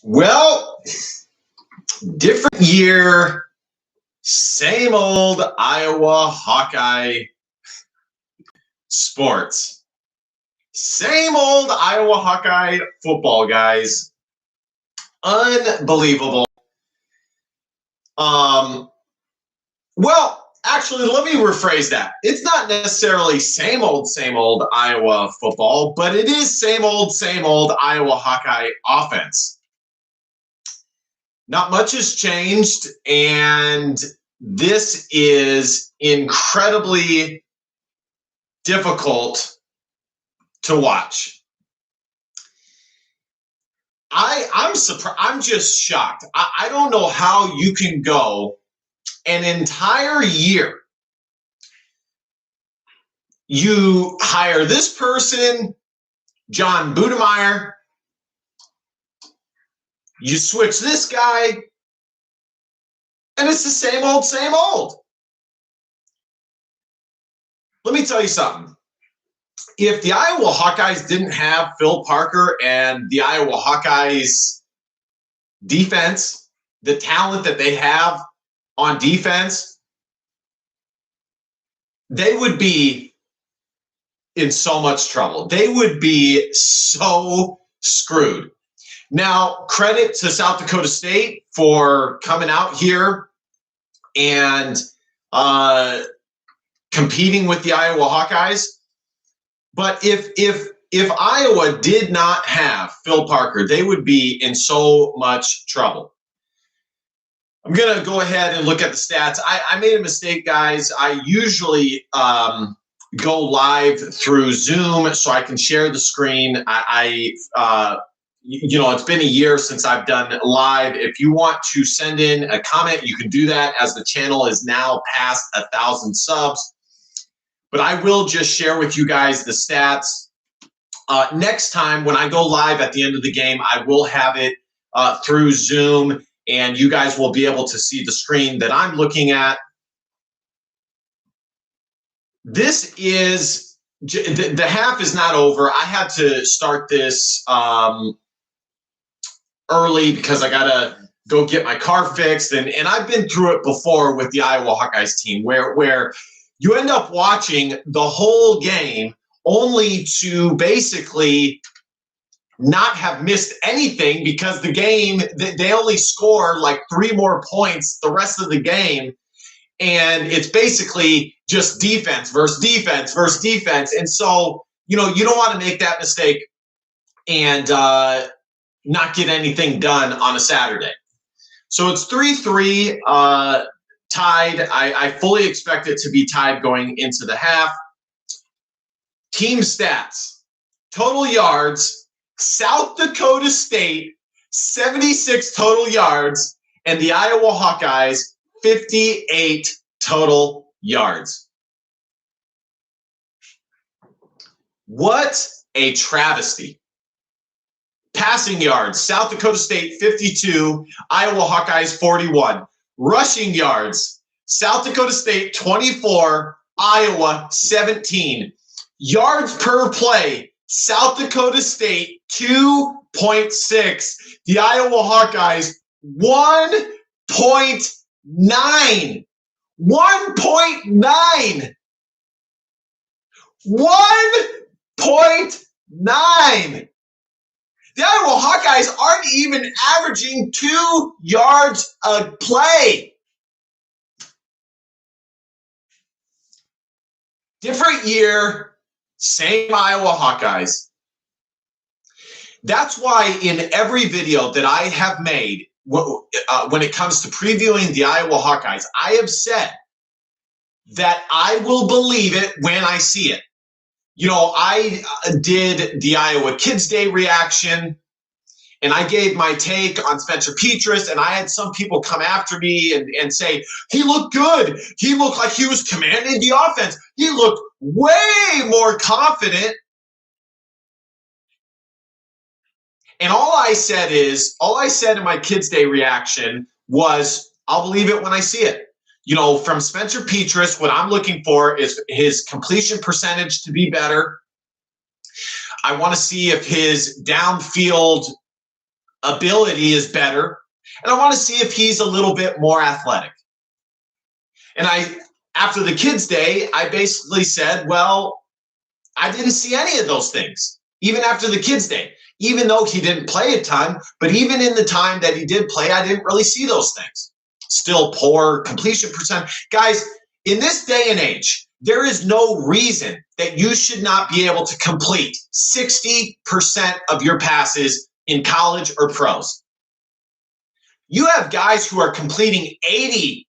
Well, different year, same old Iowa Hawkeye sports. Same old Iowa Hawkeye football, guys. Unbelievable. Well, actually, let me rephrase that. It's not necessarily same old Iowa football, but it is same old Iowa Hawkeye offense. Not much has changed, and this is incredibly difficult to watch. I'm surprised. I'm just shocked. I don't know how you can go an entire year. You hire this person, John Budemeyer. You switch this guy, and it's the same old. Let me tell you something. If the Iowa Hawkeyes didn't have Phil Parker and the Iowa Hawkeyes defense, the talent that they have on defense, they would be in so much trouble. They would be so screwed. Now, credit to South Dakota State for coming out here and competing with the Iowa Hawkeyes. But if Iowa did not have Phil Parker, they would be in so much trouble. I'm going to go ahead and look at the stats. I made a mistake, guys. I usually go live through Zoom so I can share the screen. It's been a year since I've done live. If you want to send in a comment, you can do that, as the channel is now past 1,000 subs. But I will just share with you guys the stats. Next time when I go live at the end of the game, I will have it through Zoom, and you guys will be able to see the screen that I'm looking at. This is, the half is not over. I had to start this early because I got to go get my car fixed. And I've been through it before with the Iowa Hawkeyes team where you end up watching the whole game only to basically not have missed anything, because the game, they only score like 3 more points the rest of the game. And it's basically just defense versus defense versus defense. And so, you don't want to make that mistake and not get anything done on a Saturday. So it's 3-3 tied. I fully expect it to be tied going into the half. Team stats: total yards, South Dakota State 76 total yards, and the Iowa Hawkeyes 58 total yards. What a travesty. Passing yards: South Dakota State 52, Iowa Hawkeyes 41. Rushing yards: South Dakota State 24, Iowa 17. Yards per play: South Dakota State 2.6, the Iowa Hawkeyes 1.9. 1.9. 1.9. The Iowa Hawkeyes aren't even averaging 2 yards a play. Different year, same Iowa Hawkeyes. That's why in every video that I have made, when it comes to previewing the Iowa Hawkeyes, I have said that I will believe it when I see it. I did the Iowa Kids Day reaction, and I gave my take on Spencer Petras, and I had some people come after me and say, he looked good. He looked like he was commanding the offense. He looked way more confident. And all I said in my Kids Day reaction was, I'll believe it when I see it. From Spencer Petras, what I'm looking for is his completion percentage to be better. I want to see if his downfield ability is better. And I want to see if he's a little bit more athletic. And after the kids' day, I basically said, well, I didn't see any of those things, even after the kids' day, even though he didn't play a ton. But even in the time that he did play, I didn't really see those things. Still poor completion percent. Guys, in this day and age, there is no reason that you should not be able to complete 60% of your passes in college or pros. You have guys who are completing 80%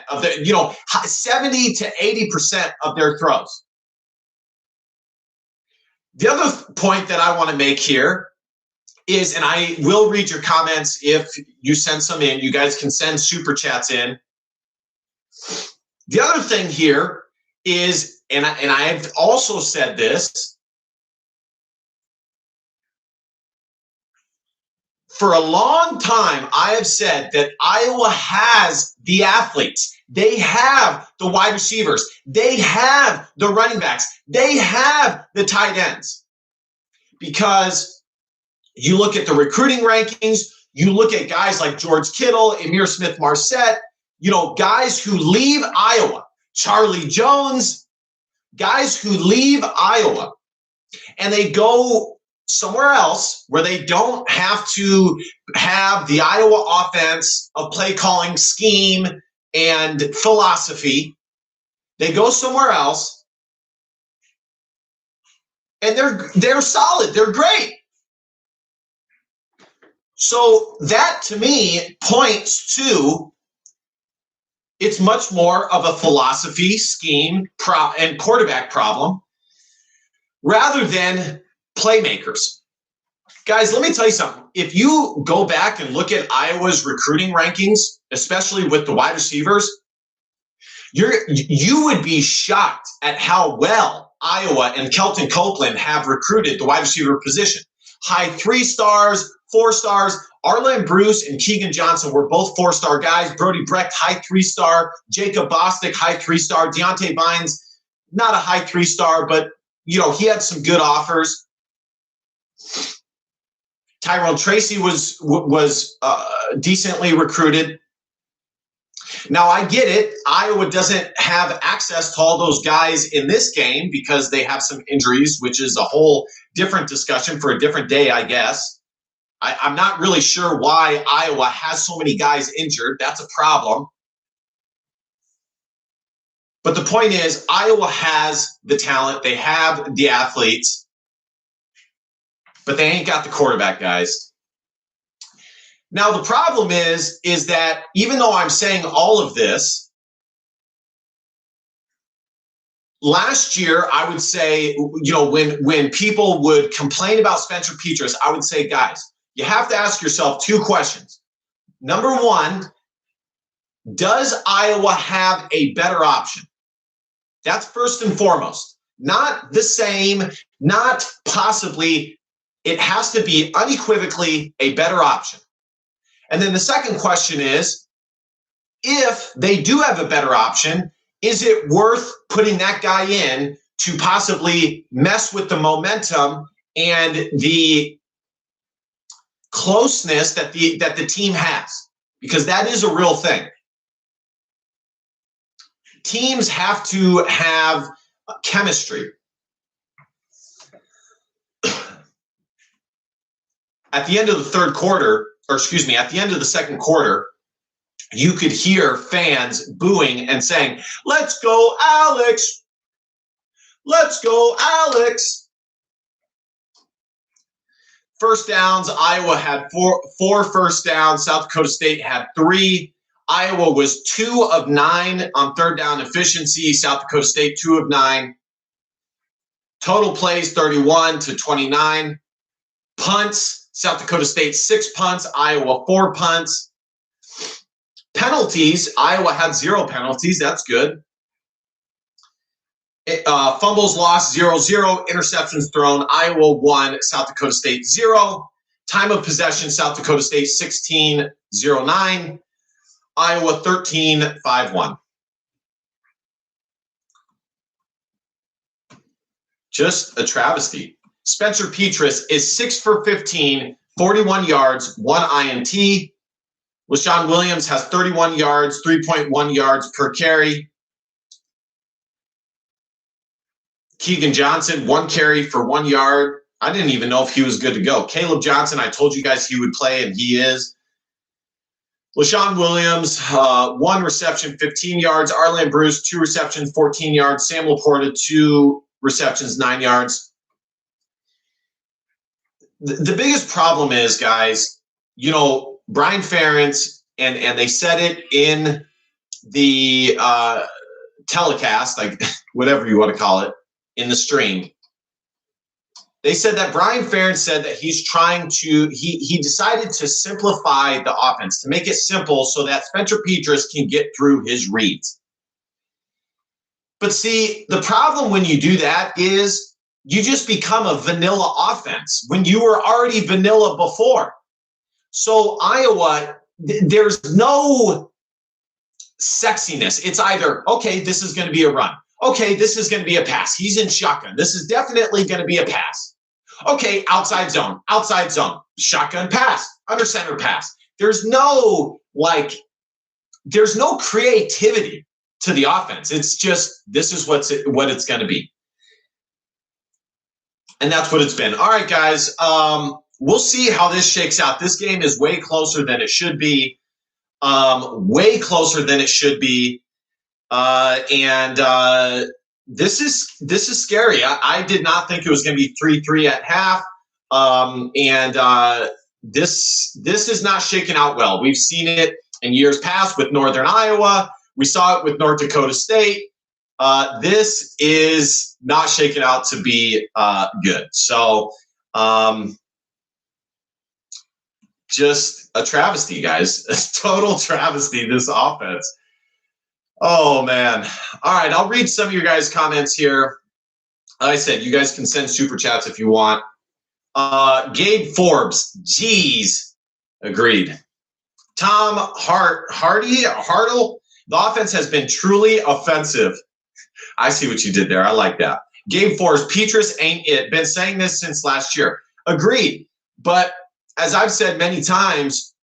of the, 70 to 80% of their throws. The other point that I want to make here is, and I will read your comments if you send some in. You guys can send super chats in. The other thing here is, and I've also said this, for a long time, I have said that Iowa has the athletes. They have the wide receivers. They have the running backs. They have the tight ends. Because you look at the recruiting rankings, you look at guys like George Kittle, Amir Smith-Marset, guys who leave Iowa, Charlie Jones, guys who leave Iowa, and they go somewhere else where they don't have to have the Iowa offense of play calling scheme and philosophy. They go somewhere else, and they're solid. They're great. So that, to me, points to it's much more of a philosophy, scheme, and quarterback problem rather than playmakers. Guys, let me tell you something. If you go back and look at Iowa's recruiting rankings, especially with the wide receivers, you would be shocked at how well Iowa and Kelton Copeland have recruited the wide receiver position. High 3 stars, 4 stars. Arlen Bruce and Keegan Johnson were both 4-star guys. Brody Brecht, high 3-star. Jacob Bostic, high 3-star. Deontay Vines, not a high 3-star, but he had some good offers. Tyrone Tracy was decently recruited. Now, I get it. Iowa doesn't have access to all those guys in this game because they have some injuries, which is a whole different discussion for a different day, I guess. I'm not really sure why Iowa has so many guys injured. That's a problem. But the point is, Iowa has the talent. They have the athletes. But they ain't got the quarterback, guys. Now, the problem is that even though I'm saying all of this, last year, I would say, when people would complain about Spencer Petras, I would say, guys, you have to ask yourself 2 questions. Number one, does Iowa have a better option? That's first and foremost. Not the same, not possibly. It has to be unequivocally a better option. And then the second question is, if they do have a better option, is it worth putting that guy in to possibly mess with the momentum and the closeness that the team has? Because that is a real thing. Teams have to have chemistry. At the end of the at the end of the second quarter, you could hear fans booing and saying, "Let's go, Alex! Let's go, Alex!" First downs, Iowa had four first downs. South Dakota State had 3. Iowa was 2 of 9 on third down efficiency. South Dakota State 2 of 9. Total plays 31 to 29. Punts, South Dakota State 6 punts. Iowa 4 punts. Penalties, Iowa had 0 penalties. That's good. Fumbles lost 0-0. Interceptions thrown, Iowa 1, South Dakota State 0. Time of possession, South Dakota State 16-09. Iowa 13-5-1. Just a travesty. Spencer Petras is 6 for 15 41 yards, 1 INT. LaShawn Williams has 31 yards, 3.1 yards per carry. Keegan Johnson, 1 carry for 1 yard. I didn't even know if he was good to go. Caleb Johnson, I told you guys he would play, and he is. LaShawn Williams, 1 reception, 15 yards. Arlen Bruce, 2 receptions, 14 yards. Sam Laporta, 2 receptions, 9 yards. The biggest problem is, guys, you know, Brian Ferentz, and they said it in the telecast, like whatever you want to call it, in the stream. They said that Brian Ferentz said that he's trying to, he decided to simplify the offense, to make it simple so that Spencer Petras can get through his reads. But see, the problem when you do that is you just become a vanilla offense when you were already vanilla before. So Iowa, there's no sexiness. It's either, okay, this is going to be a run. Okay, this is going to be a pass. He's in shotgun. This is definitely going to be a pass. Okay, outside zone, shotgun pass, under center pass. There's no creativity to the offense. It's just, this is what it's going to be. And that's what it's been. All right, guys, we'll see how this shakes out. This game is way closer than it should be. Way closer than it should be. This is scary. I did not think it was going to be 3-3 at half. This is not shaking out well. We've seen it in years past with Northern Iowa. We saw it with North Dakota State. This is not shaking out to be good. So just a travesty, guys. A total travesty, this offense. Oh, man. All right, I'll read some of your guys' comments here. Like I said, you guys can send super chats if you want. Gabe Forbes, geez, agreed. Tom Hartle, the offense has been truly offensive. I see what you did there. I like that. Gabe Forbes, Petras ain't it. Been saying this since last year. Agreed. But as I've said many times,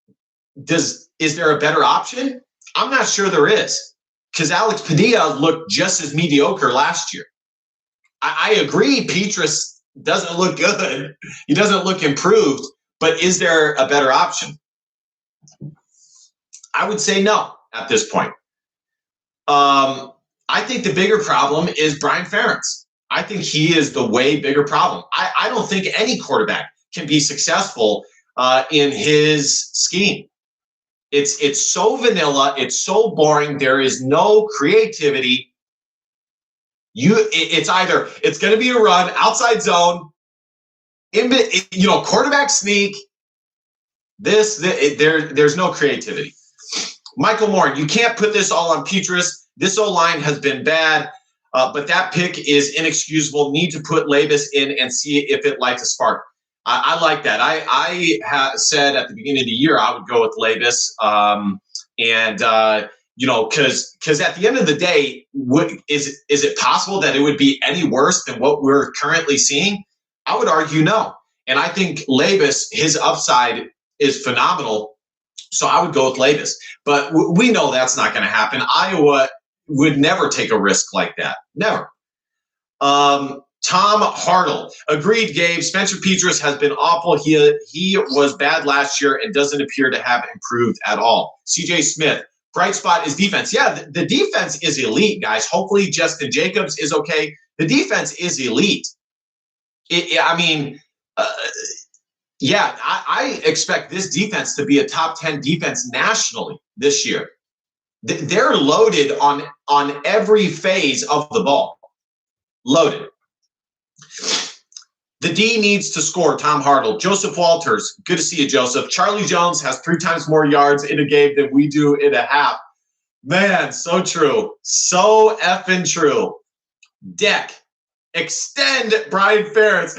is there a better option? I'm not sure there is. Because Alex Padilla looked just as mediocre last year. I agree Petras doesn't look good. He doesn't look improved. But is there a better option? I would say no at this point. I think the bigger problem is Brian Ferentz. I think he is the way bigger problem. I don't think any quarterback can be successful in his scheme. It's so vanilla. It's so boring. There is no creativity. It's either it's going to be a run, outside zone, quarterback sneak. There's no creativity. Michael Moore, you can't put this all on Petras. This O-line has been bad, but that pick is inexcusable. Need to put Labus in and see if it lights a spark. I like that. I said at the beginning of the year I would go with Labus, because at the end of the day, is it possible that it would be any worse than what we're currently seeing? I would argue no. And I think Labus, his upside is phenomenal, so I would go with Labus. But we know that's not going to happen. Iowa would never take a risk like that. Never. Tom Hartle. Agreed, Gabe. Spencer Petras has been awful. He was bad last year and doesn't appear to have improved at all. CJ Smith. Bright spot is defense. Yeah, the defense is elite, guys. Hopefully Justin Jacobs is okay. The defense is elite. I expect this defense to be a top 10 defense nationally this year. They're loaded on every phase of the ball. Loaded. The D needs to score, Tom Hartle. Joseph Walters, good to see you, Joseph. Charlie Jones has 3 times more yards in a game than we do in a half. Man, so true. So effing true. Deck, extend Brian Ferentz.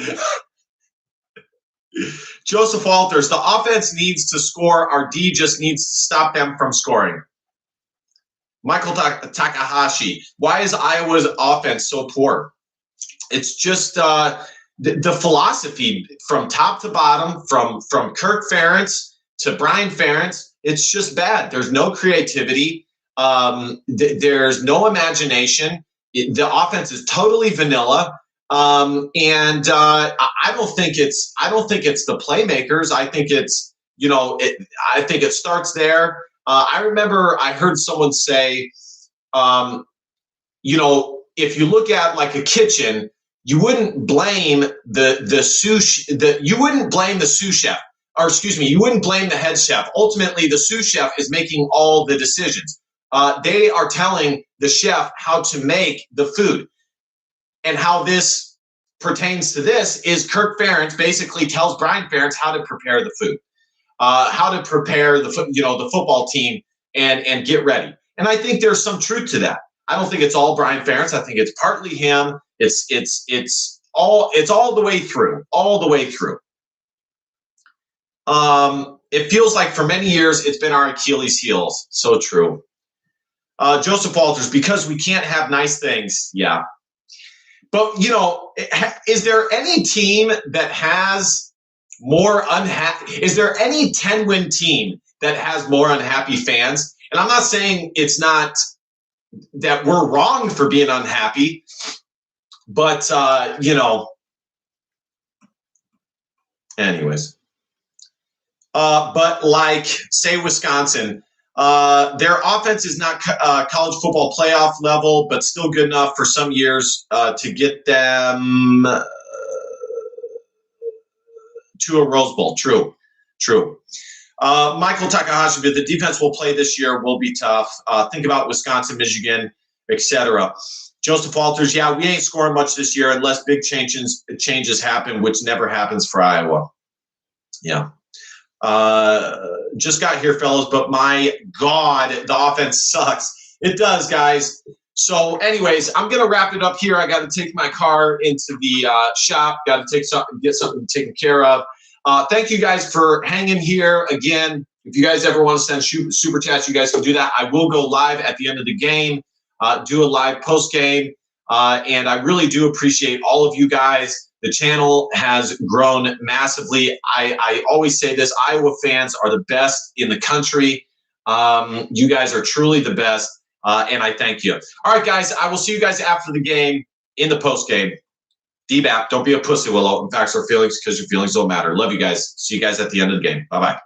Joseph Walters, the offense needs to score. Our D just needs to stop them from scoring. Michael Takahashi, why is Iowa's offense so poor? It's just the philosophy from top to bottom, from Kirk Ferentz to Brian Ferentz, it's just bad. There's no creativity. There's no imagination. The offense is totally vanilla. And I don't think it's the playmakers. I think it's, I think it starts there. I remember I heard someone say, if you look at like a kitchen, you wouldn't blame you wouldn't blame the sous chef, or excuse me, you wouldn't blame the head chef. Ultimately, the sous chef is making all the decisions. They are telling the chef how to make the food. And how this pertains to this is Kirk Ferentz basically tells Brian Ferentz how to prepare the food, how to prepare the football team and get ready. And I think there's some truth to that. I don't think it's all Brian Ferentz. I think it's partly him. It's all the way through, all the way through. It feels like for many years it's been our Achilles heels. So true. Joseph Walters, because we can't have nice things. Yeah. But, is there any team that has more unhappy? Is there any 10-win team that has more unhappy fans? And I'm not saying it's not that we're wrong for being unhappy, but, anyways. But like, say, Wisconsin, their offense is not college football playoff level, but still good enough for some years to get them to a Rose Bowl. True. Michael Takahashi, but the defense will play this year will be tough. Think about Wisconsin, Michigan, etc. Joseph Walters, yeah, we ain't scoring much this year unless big changes happen, which never happens for Iowa. Yeah. Just got here, fellas, but my God, the offense sucks. It does, guys. So anyways, I'm going to wrap it up here. I got to take my car into the shop. Got to get something taken care of. Thank you guys for hanging here. Again, if you guys ever want to send super chats, you guys can do that. I will go live at the end of the game, do a live post game. And I really do appreciate all of you guys. The channel has grown massively. I always say this, Iowa fans are the best in the country. You guys are truly the best, and I thank you. All right, guys, I will see you guys after the game in the post game. DBAP, don't be a pussy, Willow. Facts are feelings because your feelings don't matter. Love you guys. See you guys at the end of the game. Bye-bye.